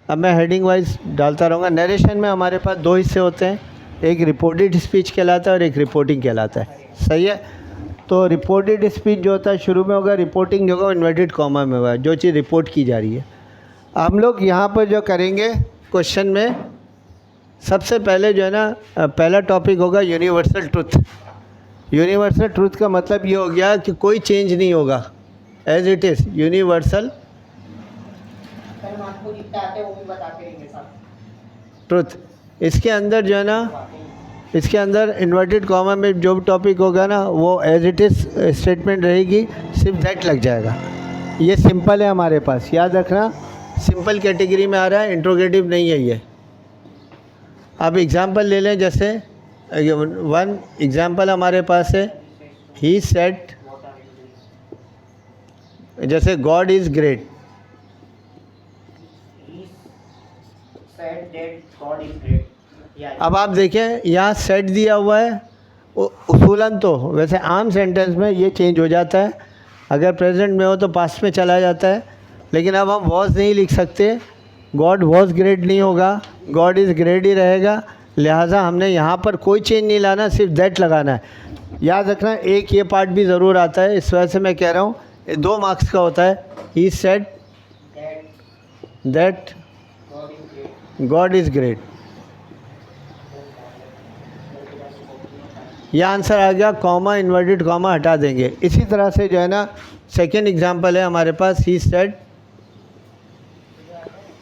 अब मैं heading wise डालता रहूँगा। नरेशन में हमारे पास दो हिस्से होते हैं, एक रिपोर्टेड स्पीच कहलाता है और एक रिपोर्टिंग कहलाता है। सही है। तो रिपोर्टेड स्पीच जो होता है शुरू में होगा, रिपोर्टिंग जो होगा इन्वर्टेड कॉमा में होगा, जो चीज़ रिपोर्ट की जा रही है। हम लोग यहाँ पर जो करेंगे क्वेश्चन में, सबसे पहले जो है ना, पहला टॉपिक होगा यूनिवर्सल ट्रुथ। यूनिवर्सल ट्रुथ का मतलब ये हो गया कि कोई चेंज नहीं होगा, as it is universal truth. इसके अंदर जो है ना, इसके अंदर इन्वर्टेड कॉमा में जो भी टॉपिक होगा ना वो एज इट इज़ स्टेटमेंट रहेगी, सिर्फ दैट लग जाएगा। ये सिंपल है हमारे पास, याद रखना, सिंपल कैटेगरी में आ रहा है, इंट्रोगेटिव नहीं है ये। अब एग्जांपल ले लें, जैसे वन एग्जांपल हमारे पास है, ही सेड, जैसे गॉड इज़ ग्रेट। अब आप देखें यहाँ सेट दिया हुआ है, उसूलन तो वैसे आम सेंटेंस में ये चेंज हो जाता है, अगर प्रेजेंट में हो तो पास्ट में चला जाता है, लेकिन अब हम वॉज नहीं लिख सकते, गॉड वॉज ग्रेट नहीं होगा, गॉड इज़ ग्रेट ही रहेगा। लिहाजा हमने यहाँ पर कोई चेंज नहीं लाना, सिर्फ दैट लगाना है। याद रखना, एक ये पार्ट भी ज़रूर आता है, इस वजह से मैं कह रहा हूँ, 2 मार्क्स का होता है। He said that God is great, यह आंसर आ गया। कॉमा, इन्वर्टेड कॉमा हटा देंगे। इसी तरह से जो है ना, सेकेंड एग्जांपल है हमारे पास, he said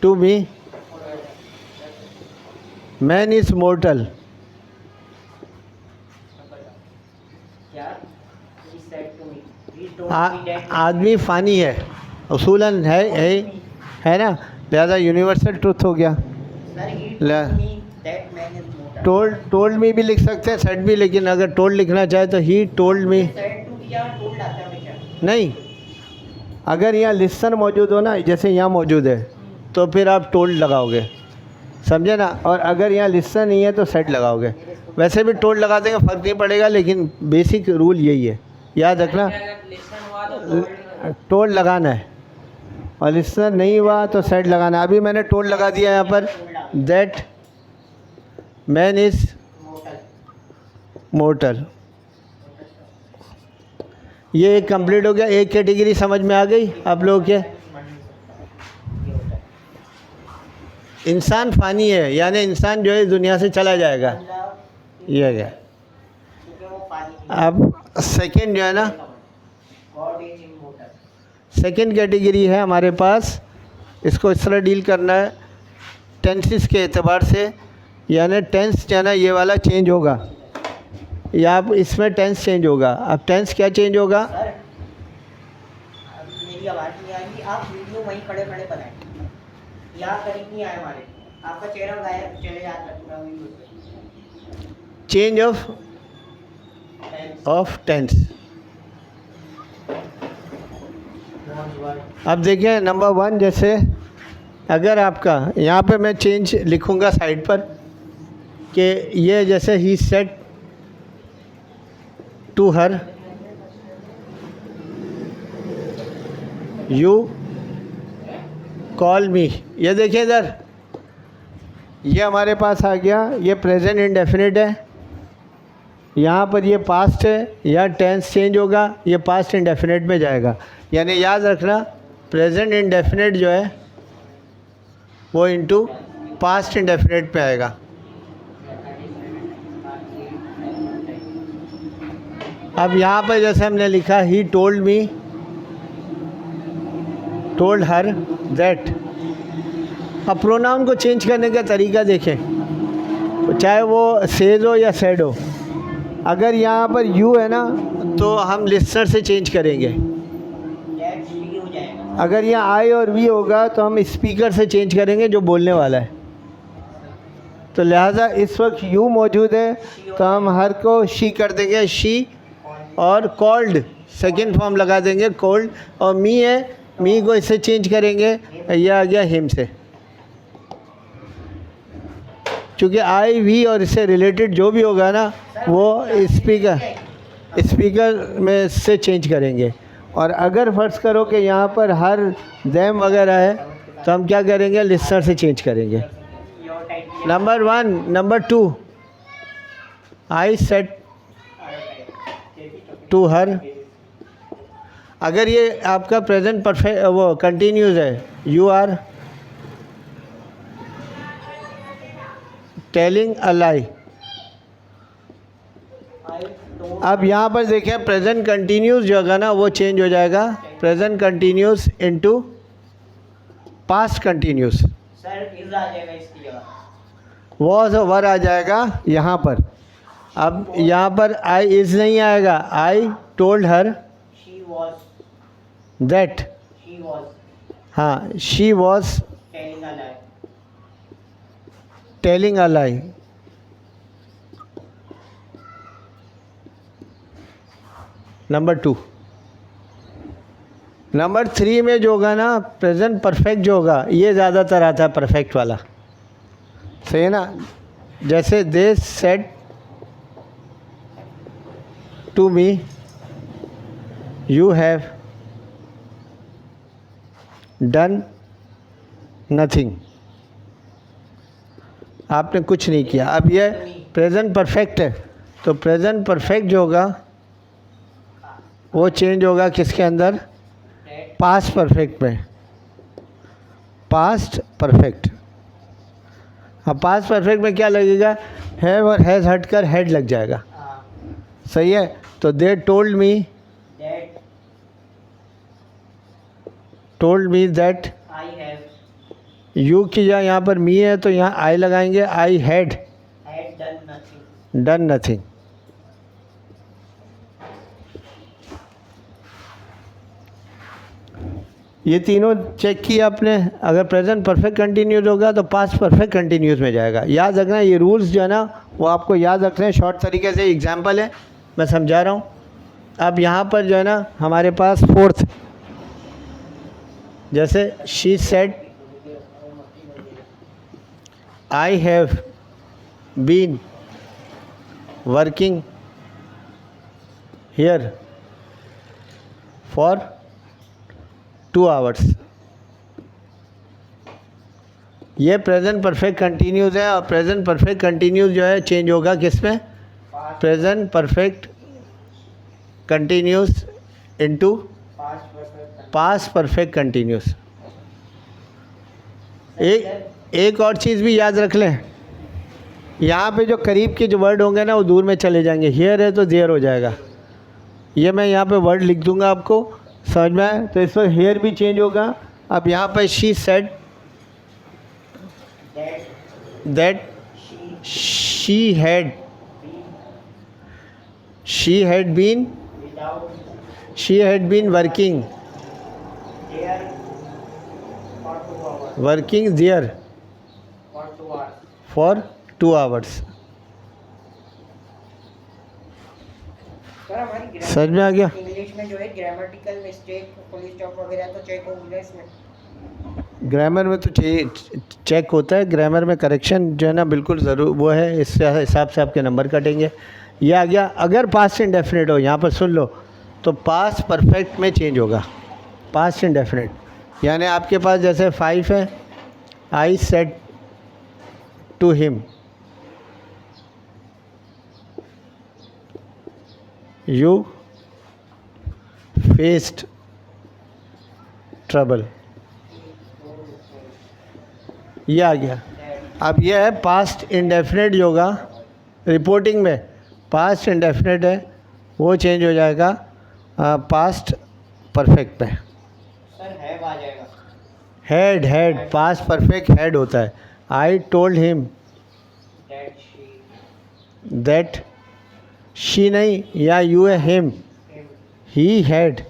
to me man is mortal. आदमी फ़ानी है, उसूलन है ना, लिहाजा यूनिवर्सल ट्रुथ हो गया। टोल्ड मी भी लिख सकते हैं, सेड भी, लेकिन अगर टोल्ड लिखना चाहे तो ही टोल्ड मी नहीं। अगर यहाँ लिसन मौजूद हो ना, जैसे यहाँ मौजूद है, तो फिर आप टोल्ड लगाओगे, समझे ना। और अगर यहाँ लिसन नहीं है तो सेड लगाओगे। वैसे भी टोल्ड लगा देंगे, फ़र्क नहीं पड़ेगा, लेकिन बेसिक रूल यही है, याद रखना, टोल्ड लगाना है, और लिसन नहीं हुआ तो सेड लगाना है। अभी मैंने टोल्ड लगा दिया यहाँ पर, दैट मैन इज़ मोर्टल। ये एक कंप्लीट हो गया, एक कैटेगरी समझ में आ गई आप लोगों के। इंसान फ़ानी है, यानी इंसान जो है दुनिया से चला जाएगा, ये है गया। अब सेकंड जो है ना, सेकंड कैटेगरी है हमारे पास, इसको इस तरह डील करना है टेंसेस के एतबार से, यानी टेंस जो है ना ये वाला चेंज होगा, या आप इसमें टेंस चेंज होगा। अब टेंस क्या चेंज होगा, मेरी आवाज़ नहीं आएगी, आप वीडियो वहीं खड़े-खड़े बनाएं, यहाँ करीब नहीं आए हमारे, आपका चेहरा गायब चले जाता है पूरा वीडियो। Change of tense. अब देखिए नंबर 1, जैसे अगर आपका यहाँ पे मैं चेंज लिखूँगा साइड पर कि ये जैसे ही said to her you call me, ये देखिए इधर, ये हमारे पास आ गया, ये प्रेजेंट इंडेफिनिट है, यहाँ पर ये पास्ट है, या टेंस चेंज होगा, ये पास्ट इंडेफिनिट में जाएगा। यानी याद रखना, प्रेजेंट इंडेफिनिट जो है वो इनटू पास्ट इंडेफिनिट पे आएगा। अब यहाँ पर जैसे हमने लिखा, he told me, told her that. अब प्रोनाउन को चेंज करने का तरीका देखें, चाहे वो सेज हो या सेड हो। अगर यहाँ पर यू है ना तो हम लिसनर से चेंज करेंगे, अगर यहाँ आई और वी होगा तो हम स्पीकर से चेंज करेंगे जो बोलने वाला है। तो लिहाजा इस वक्त यू मौजूद है तो हम हर को शी कर देंगे, शी, और कॉल्ड सेकंड फॉर्म लगा देंगे कॉल्ड, और मी है, मी को इससे चेंज करेंगे, यह आ गया हिम से। चूँकि आई वी और इससे रिलेटेड जो भी होगा ना वो स्पीकर में से चेंज करेंगे। और अगर फ़र्ज़ करो कि यहाँ पर हर दैम वगैरह है तो हम क्या करेंगे, लिस्टर से चेंज करेंगे। Number 1, number 2, I said to her. अगर ये आपका प्रेजेंट परफेक्ट वो कंटिन्यूस है, you are telling a lie. अब यहाँ पर देखें प्रेजेंट कंटिन्यूस जो होगा ना वो चेंज हो जाएगा, present continuous into past continuous. सर इज आ जाएगा इसकी जगह, वॉज और वर आ जाएगा यहाँ पर। अब यहाँ पर आई इज नहीं आएगा, I told her she was, that, she was हाँ she was telling a lie. Telling a lie. Number 2। Number 3 में जो होगा ना प्रेजेंट परफेक्ट जो होगा ये ज़्यादातर आता है परफेक्ट वाला, सही है ना। जैसे they said to me you have done nothing, आपने कुछ नहीं किया। अब ये प्रेजेंट परफेक्ट है तो प्रेजेंट परफेक्ट जो होगा वो चेंज होगा किसके अंदर, पास्ट परफेक्ट में। पास्ट परफेक्ट, अब पास्ट परफेक्ट में क्या लगेगा, हैव और हैज़ हटकर हेड लग जाएगा, सही है। तो they told me, that told me that, I have you की जगह यहाँ पर मी है तो यहाँ आई लगाएंगे, I had done nothing. Done nothing. ये तीनों चेक किया आपने। अगर प्रेजेंट परफेक्ट कंटिन्यूस होगा तो पास्ट परफेक्ट कंटिन्यूस में जाएगा। याद रखना ये रूल्स जो है ना वो आपको याद रखने हैं। शॉर्ट तरीके से एग्जांपल है मैं समझा रहा हूँ। अब यहाँ पर जो है ना हमारे पास 4th, जैसे she said I have been working here for 2 hours. ये प्रेजेंट परफेक्ट कंटिन्यूस है और प्रेजेंट परफेक्ट कंटिन्यूस जो है चेंज होगा किस में, present perfect continuous into past perfect continuous. एक और चीज़ भी याद रख लें, यहाँ पे जो करीब के जो वर्ड होंगे ना वो दूर में चले जाएंगे। हियर है तो देयर हो जाएगा। ये मैं यहाँ पे वर्ड लिख दूंगा आपको समझ में आए तो इस पर हेयर भी चेंज होगा। अब यहाँ पर she said that she had been working there for 2 hours. Sir हमारी समझ में आ गया। इंग्लिश में जो है ग्रामेटिकल मिस्टेक, फुल स्टॉप वगैरह तो चेक होगी ना इसमें? ग्रामर में तो चेक होता है। ग्रामर में करेक्शन जो है ना बिल्कुल ज़रूर वो है, इस हिसाब से आपके नंबर कटेंगे। ये आ गया। अगर पास्ट इंडेफिनिट हो, यहाँ पर सुन लो, तो पास्ट परफेक्ट में चेंज होगा। पास्ट इंडेफिनिट यानी आपके पास जैसे 5 है, I said to him you faced trouble, ये आ गया। अब ये है पास्ट इंडेफिनिट जो होगा रिपोर्टिंग में, पास्ट इंडेफिनिट है वो चेंज हो जाएगा पास्ट परफेक्ट में। सर हैव आ जाएगा। हैड पास्ट परफेक्ट हैड होता है। I told him that she नहीं, या यू है him, he had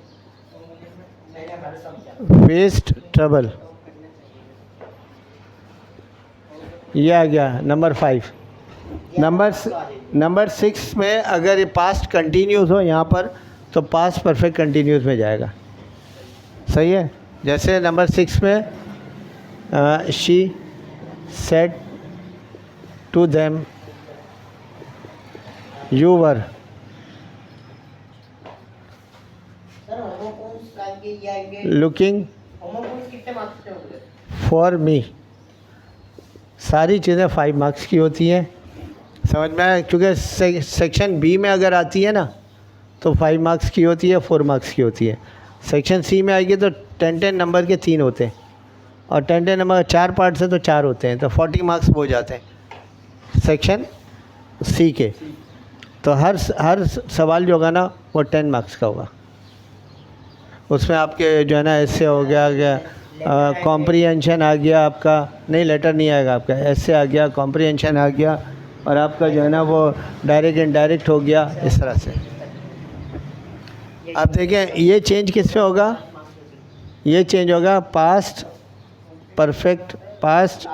faced trouble, ये आ गया नंबर 5। नंबर 6 में अगर ये पास्ट कंटिन्यूस हो यहाँ पर तो पास्ट परफेक्ट कंटिन्यूस में जाएगा, सही है। जैसे नंबर 6 में she said to them you were sir homophones के ये आएंगे। लुकिंग होमोफोन्स कितने मार्क्स के होंगे? फॉर मी, सारी चीज़ें 5 मार्क्स की होती हैं। समझ में आया? क्योंकि सेक्शन बी में अगर आती है ना तो 5 मार्क्स की होती है, 4 मार्क्स की होती है। सेक्शन सी में आएगी तो 10 नंबर के 3 होते हैं, और 10 नंबर 4 पार्ट से तो 4 होते हैं, तो 40 मार्क्स हो जाते हैं सेक्शन सी के। तो हर सवाल जो होगा ना वो 10 मार्क्स का होगा। उसमें आपके जो है ना ऐसे हो गया कॉम्प्रीहेंशन आ गया आपका, नहीं लेटर नहीं आएगा आपका, ऐसे आ गया, कॉम्प्रीहेंशन आ गया, और आपका जो है ना वो डायरेक्ट इनडायरेक्ट हो गया, इस तरह से। आप देखें ये चेंज किस पे होगा, ये चेंज होगा पास्ट, परफेक्ट पास्ट,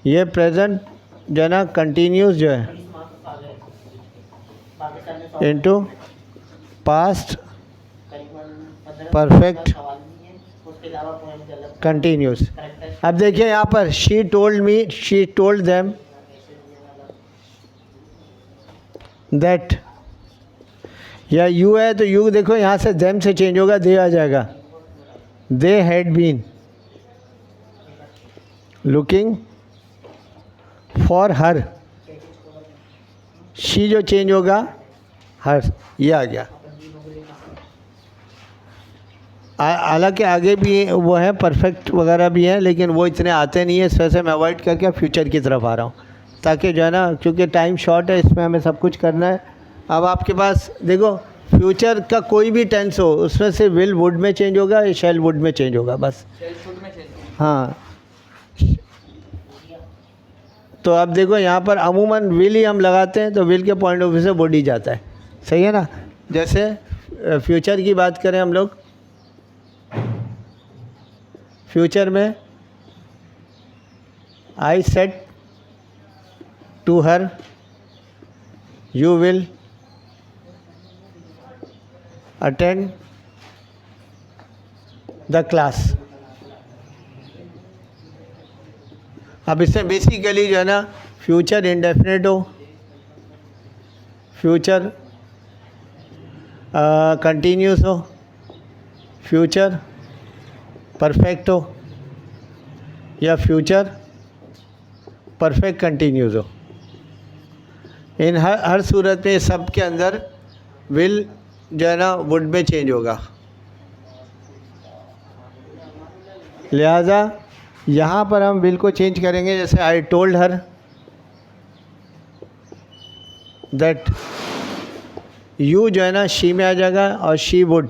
ये प्रेजेंट जो है ना कंटिन्यूस जो है इनटू पास्ट परफेक्ट कंटिन्यूस। अब देखिए यहाँ पर she told me, she told them that, या यू है तो यू देखो यहाँ से देम से चेंज होगा, दे आ जाएगा, they had been looking for her, she जो चेंज होगा हर, ये आ गया। हालांकि आगे भी वो है परफेक्ट वगैरह भी है, लेकिन वो इतने आते नहीं है, इस वजह से मैं अवॉइड करके फ्यूचर की तरफ आ रहा हूँ, ताकि जो है ना, क्योंकि टाइम शॉर्ट है, इसमें हमें सब कुछ करना है। अब आपके पास देखो फ्यूचर का कोई भी टेंस हो, उसमें से विल वुड में चेंज होगा या शैल वुड में चेंज होगा, बस। हाँ, तो अब देखो यहाँ पर अमूमन विल ही हम लगाते हैं, तो विल के पॉइंट ऑफ व्यू से वुड ही जाता है, सही है ना। जैसे फ्यूचर की बात करें हम लोग, फ्यूचर में I said to her you will attend the class. अब इसमें बेसिकली जो है ना फ्यूचर इंडेफिनिट हो, फ्यूचर कंटिन्यूस हो, फ्यूचर परफेक्ट हो, या फ्यूचर परफेक्ट कंटिन्यूस हो। इन हर सूरत में सब के अंदर विल जो है ना वुड में चेंज होगा। लिहाजा यहाँ पर हम विल को चेंज करेंगे, जैसे आई टोल्ड हर दैट, यू जो है ना शी में आ जाएगा, और she would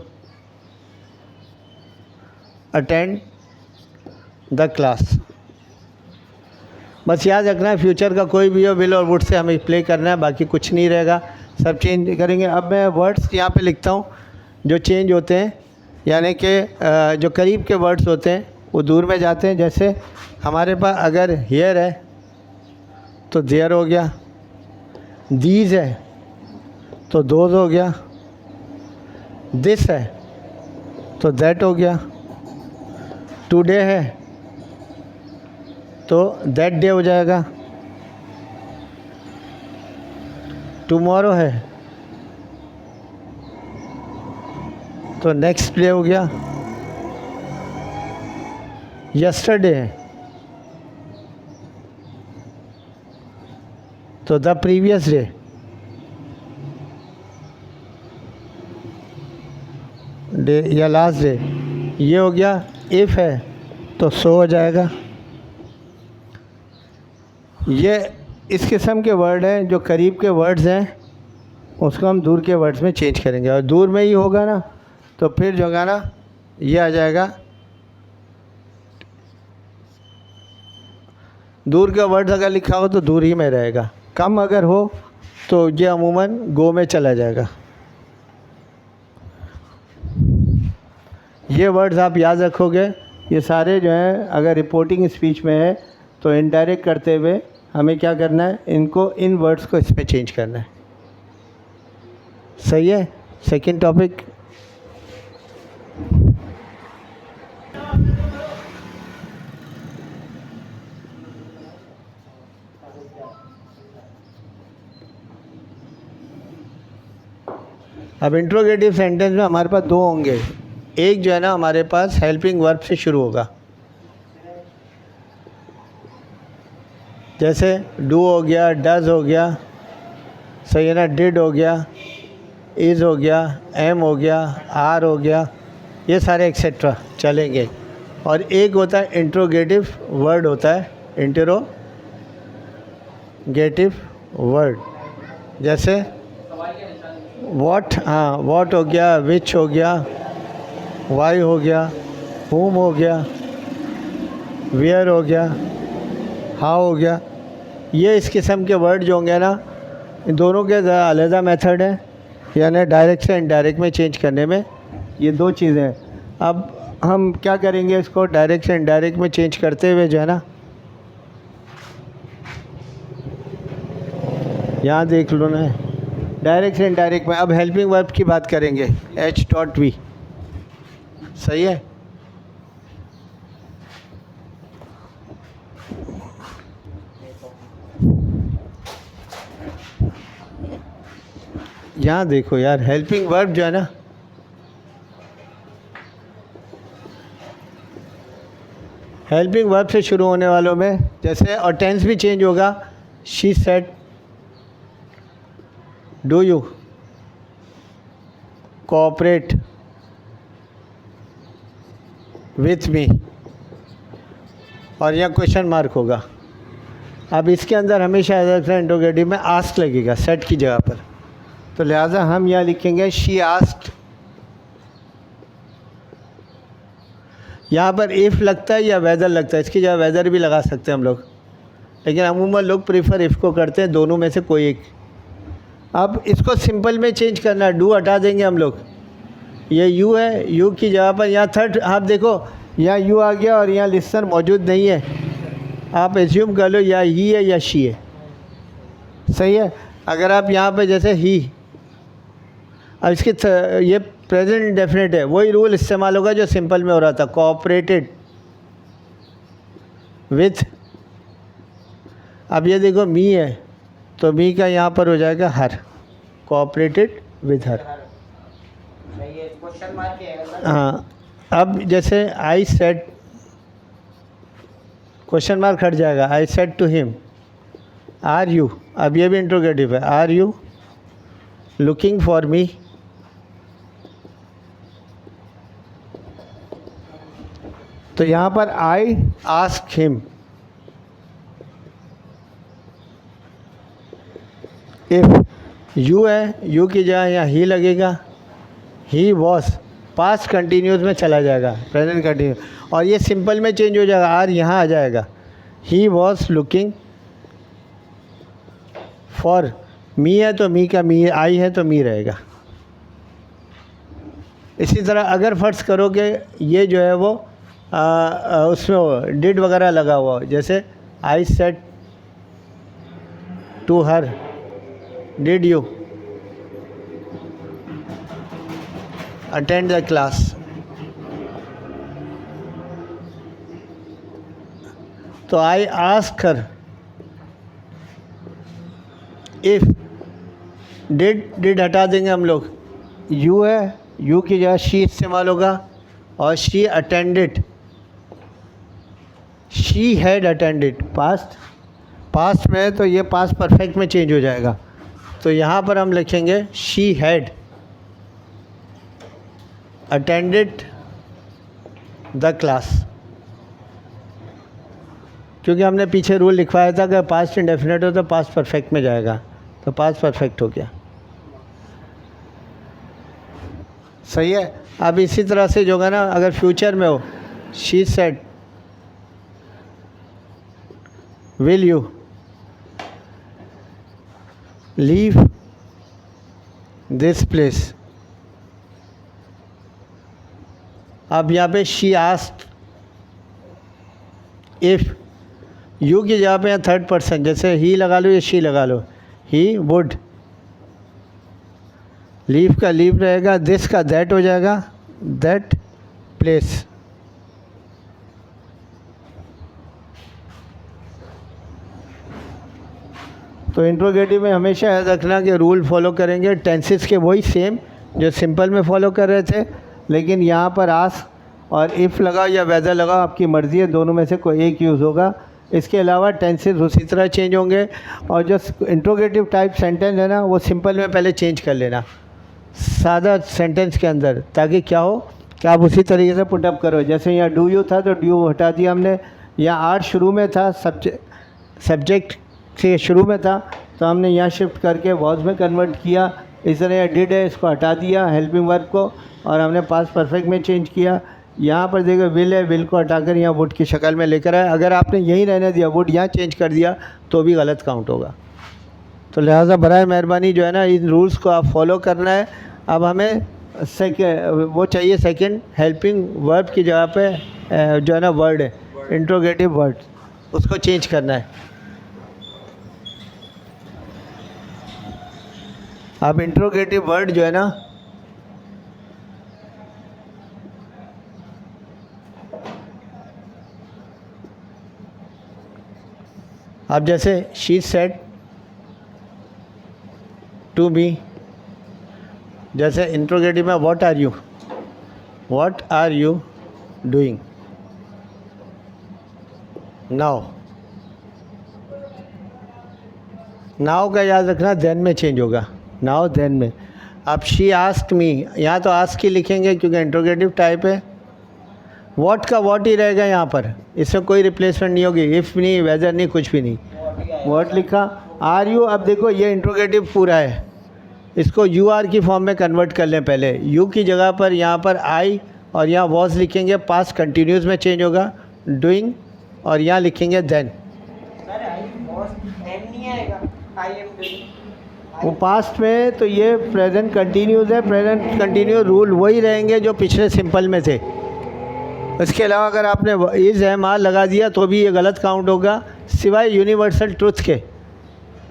attend the class. बस याद रखना है फ्यूचर का कोई भी हो, विल और वुड से हमें प्ले करना है, बाकी कुछ नहीं रहेगा, सब चेंज करेंगे। अब मैं वर्ड्स यहाँ पे लिखता हूँ जो चेंज होते हैं, यानी कि जो करीब के वर्ड्स होते हैं वो दूर में जाते हैं। जैसे हमारे पास अगर हियर है तो देयर हो गया, दीज है तो दोज हो गया, दिस है तो दैट हो गया, टुडे है तो दैट डे हो जाएगा, टुमारो है तो नेक्स्ट डे हो गया, यस्टरडे है तो द प्रीवियस डे, डे या लास्ट डे, ये हो गया। इफ़ है तो सो हो जाएगा। ये इस किस्म के वर्ड हैं जो करीब के वर्ड्स हैं, उसको हम दूर के वर्ड्स में चेंज करेंगे, और दूर में ही होगा ना तो फिर जो होगा ना ये आ जाएगा, दूर का वर्ड्स अगर लिखा हो तो दूर ही में रहेगा, कम अगर हो तो ये अमूमन गो में चला जाएगा। ये वर्ड्स आप याद रखोगे, ये सारे जो हैं अगर रिपोर्टिंग स्पीच में है तो इनडायरेक्ट करते हुए हमें क्या करना है, इनको इन वर्ड्स को इसमें चेंज करना है, सही है। सेकंड टॉपिक, अब इंट्रोगेटिव सेंटेंस में हमारे पास दो होंगे, एक जो है ना हमारे पास हेल्पिंग वर्ब से शुरू होगा, जैसे डू हो गया, डज हो गया, सही है ना, डिड हो गया, इज़ हो गया, एम हो गया, आर हो गया, ये सारे एक्सेट्रा चलेंगे। और एक होता है इंट्रोगेटिव वर्ड होता है, इंट्रोगेटिव वर्ड, जैसे व्हाट, हाँ व्हाट हो गया, विच हो गया, वाई हो गया, whom हो गया, वेयर हो गया, हाउ हो गया। ये इस किस्म के वर्ड जो होंगे ना, इन दोनों के अलग मेथड है, यानी डायरेक्ट से इनडायरेक्ट में चेंज करने में। ये दो चीज़ें हैं। अब हम क्या करेंगे, इसको डायरेक्ट से इनडायरेक्ट में चेंज करते हुए जो है ना, यहाँ देख लो ना, डायरेक्ट से इनडायरेक्ट में। अब हेल्पिंग वर्ब की बात करेंगे, H.V, सही है। यहाँ देखो यार, हेल्पिंग वर्ब जो है ना, हेल्पिंग वर्ब से शुरू होने वालों में जैसे, और टेंस भी चेंज होगा। She said, do you cooperate with me, और यहाँ क्वेश्चन मार्क होगा। अब इसके अंदर हमेशा इंट्रोगेटिव में आस्क लगेगा सेट की जगह पर, तो लिहाजा हम यहाँ लिखेंगे शी आस्क्ड। यहाँ पर इफ़ लगता है या वेदर लगता है, इसकी जगह वेदर भी लगा सकते हैं हम लोग, लेकिन अमूमन लोग प्रीफर इफ़ को करते हैं, दोनों में से कोई एक। अब इसको सिंपल में चेंज करना है, डू हटा देंगे हम लोग, ये यू है, यू की जगह पर यहाँ थर्ड, आप देखो यहाँ यू आ गया और यहाँ लिस्टर मौजूद नहीं है, आप एज्यूम कर लो या ही है या शी है, सही है। अगर आप यहाँ पे जैसे ही, अब इसकी ये प्रेजेंट इंडेफिनिट है, वही रूल इस्तेमाल होगा जो सिंपल में हो रहा था, कोऑपरेटेड विथ। अब ये देखो मी है, तो मी का यहाँ पर हो जाएगा her, cooperated with her, question mark है। हाँ। अब जैसे आई सेड, क्वेश्चन मार्क हट जाएगा, I said to him are you, अब ये भी इंट्रोगेटिव है, are you looking for me. तो यहाँ पर I ask him, if you है, यू की जगह यहाँ ही लगेगा, ही वॉज, पास्ट कंटिन्यूस में चला जाएगा, प्रेजेंट कंटिन्यूस, और ये सिंपल में चेंज हो जाएगा, आर यहाँ आ जाएगा, ही वॉज लुकिंग फॉर मी है तो मी का मी, आई है तो मी रहेगा। इसी तरह अगर फ़र्ज़ करो कि ये जो है वो उसमें डिड वगैरह लगा हुआ हो, जैसे I said to her did you attend the class, तो I ask her, if did हटा देंगे हम लोग, यू है, यू की जगह शी इस्तेमाल होगा, और she attended, she had attended, past में है तो ये पास्ट परफेक्ट में चेंज हो जाएगा, तो यहाँ पर हम लिखेंगे she had attended the class, क्योंकि हमने पीछे रूल लिखवाया था कि पास्ट इंडेफिनिट हो तो पास्ट परफेक्ट में जाएगा, तो पास्ट परफेक्ट हो गया, सही है। अब इसी तरह से जो है ना, अगर फ्यूचर में हो, she said will you leave this place, अब यहाँ पे शी आस्क्ड, इफ़ यू की जगह पे यहाँ थर्ड पर्सन, जैसे ही लगा लो या शी लगा लो, ही वुड, लीव का लीव रहेगा, दिस का दैट हो जाएगा, दैट प्लेस। तो इंट्रोगेटिव में हमेशा याद रखना कि रूल फॉलो करेंगे टेंसेस के वही सेम जो सिंपल में फॉलो कर रहे थे, लेकिन यहाँ पर आस्क और इफ़ लगाओ या वेदर लगाओ, आपकी मर्ज़ी है, दोनों में से कोई एक यूज़ होगा। इसके अलावा टेंसेस उसी तरह चेंज होंगे, और जो इंट्रोगेटिव टाइप सेंटेंस है ना, वो सिंपल में पहले चेंज कर लेना सादा सेंटेंस के अंदर, ताकि क्या हो कि आप उसी तरीके से पुटअप करो। जैसे यहाँ डू यू था तो डू हटा दिया हमने, यहाँ आर शुरू में था, सब्जेक्ट से शुरू में था, तो हमने यहाँ शिफ्ट करके वॉज में कन्वर्ट किया। इस तरह डिड है, इसको हटा दिया हेल्पिंग वर्ब को, और हमने पास्ट परफेक्ट में चेंज किया। यहाँ पर देखो विल है, विल को हटाकर यहाँ वुड की शक्ल में लेकर आए। अगर आपने यहीं रहने दिया, वुड यहाँ चेंज कर दिया, तो भी गलत काउंट होगा। तो लिहाजा बराए मेहरबानी जो है ना, इन रूल्स को आप फॉलो करना है। अब हमें वो चाहिए सेकंड हेल्पिंग वर्ब की जगह पे जो है ना वर्ड है, इंट्रोगेटिव वर्ड, उसको चेंज करना है। अब इंट्रोगेटिव वर्ड जो है ना, अब जैसे शी सेड टू मी, जैसे इंट्रोगेटिव में what are you doing now. Now का याद रखना, देन में चेंज होगा, नाउ देन में। अब शी आस्क मी, यहाँ तो आस्क ही लिखेंगे क्योंकि इंट्रोगेटिव टाइप है। व्हाट का व्हाट ही रहेगा यहाँ पर, इसमें कोई रिप्लेसमेंट नहीं होगी, इफ़ नहीं, वेदर नहीं, कुछ भी नहीं, व्हाट लिखा। आर यू, अब देखो ये इंट्रोगेटिव पूरा है, इसको यू आर की फॉर्म में कन्वर्ट कर लें। पहले यू की जगह पर यहाँ पर आई और यहाँ वॉज लिखेंगे, पास्ट कंटिन्यूस में चेंज होगा डूइंग, और यहाँ लिखेंगे देन। वो पास्ट में, तो ये प्रेजेंट कंटिन्यूस है, प्रेजेंट कंटिन्यूस रूल वही रहेंगे जो पिछले सिंपल में थे। इसके अलावा अगर आपने इज़ है मार लगा दिया तो भी ये गलत काउंट होगा, सिवाय यूनिवर्सल ट्रुथ के।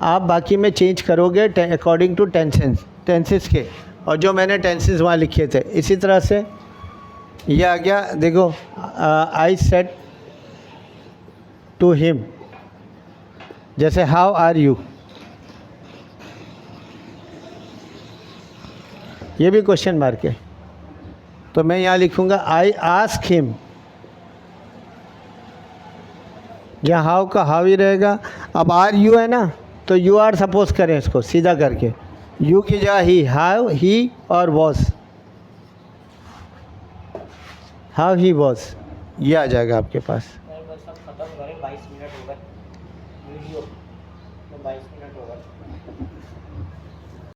आप बाकी में चेंज करोगे अकॉर्डिंग टू टेंसेस के, और जो मैंने टेंसेस वहाँ लिखे थे। इसी तरह से ये आ गया, देखो आई सेड टू हिम, जैसे हाउ आर यू, ये भी क्वेश्चन मार्क है, तो मैं यहाँ लिखूँगा आई आस्क हिम। यहाँ हाउ का हाउ ही रहेगा। अब आर यू है ना, तो यू आर सपोज करें इसको सीधा करके, यू की जगह ही, हाउ ही और वॉज, हाउ ही वॉज, ये आ जाएगा आपके पास।